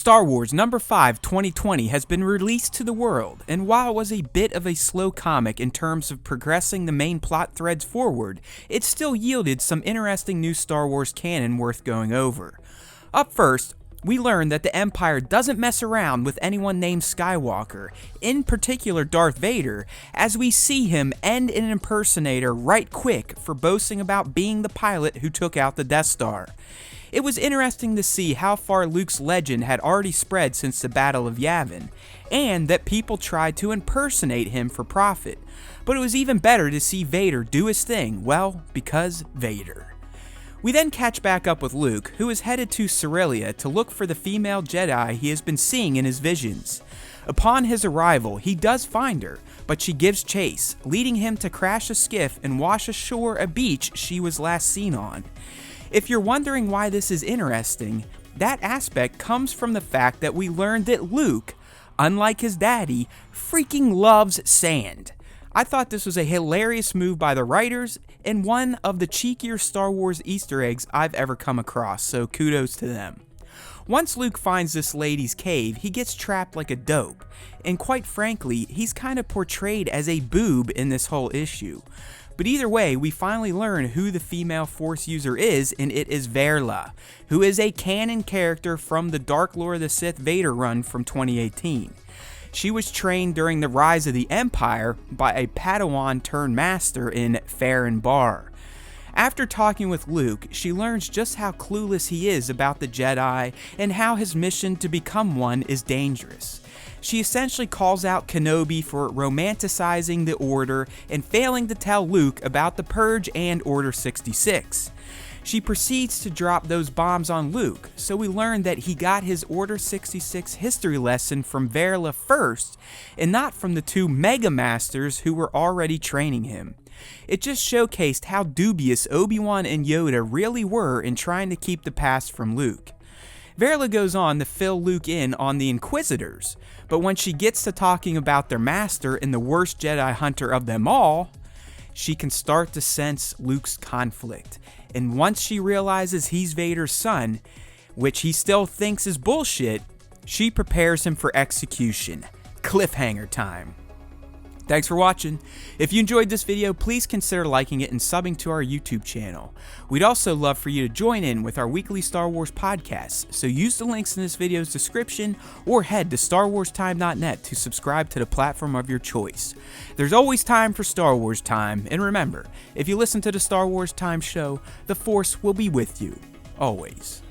Star Wars number 5 2020 has been released to the world, and while it was a bit of a slow comic in terms of progressing the main plot threads forward, it still yielded some interesting new Star Wars canon worth going over. Up first, we learn that the Empire doesn't mess around with anyone named Skywalker, in particular Darth Vader, as we see him end an impersonator right quick for boasting about being the pilot who took out the Death Star. It was interesting to see how far Luke's legend had already spread since the Battle of Yavin, and that people tried to impersonate him for profit. But it was even better to see Vader do his thing, well, because Vader. We then catch back up with Luke, who is headed to Cerelia to look for the female Jedi he has been seeing in his visions. Upon his arrival, he does find her, but she gives chase, leading him to crash a skiff and wash ashore a beach she was last seen on. If you're wondering why this is interesting, that aspect comes from the fact that we learned that Luke, unlike his daddy, freaking loves sand. I thought this was a hilarious move by the writers, and one of the cheekier Star Wars Easter eggs I've ever come across, so kudos to them. Once Luke finds this lady's cave, he gets trapped like a dope, and quite frankly, he's kind of portrayed as a boob in this whole issue. But either way, we finally learn who the female Force user is, and it is Verla, who is a canon character from the Dark Lord of the Sith Vader run from 2018. She was trained during the rise of the Empire by a Padawan turned master in Farron Bar. After talking with Luke, she learns just how clueless he is about the Jedi and how his mission to become one is dangerous. She essentially calls out Kenobi for romanticizing the Order and failing to tell Luke about the Purge and Order 66. She proceeds to drop those bombs on Luke, so we learn that he got his Order 66 history lesson from Verla first, and not from the two Mega Masters who were already training him. It just showcased how dubious Obi-Wan and Yoda really were in trying to keep the past from Luke. Verla goes on to fill Luke in on the Inquisitors, but when she gets to talking about their master and the worst Jedi hunter of them all, she can start to sense Luke's conflict. And once she realizes he's Vader's son, which he still thinks is bullshit, she prepares him for execution. Cliffhanger time. Thanks for watching. If you enjoyed this video, please consider liking it and subbing to our YouTube channel. We'd also love for you to join in with our weekly Star Wars podcasts, so use the links in this video's description or head to StarWarsTime.net to subscribe to the platform of your choice. There's always time for Star Wars Time, and remember, if you listen to the Star Wars Time show, the Force will be with you, always.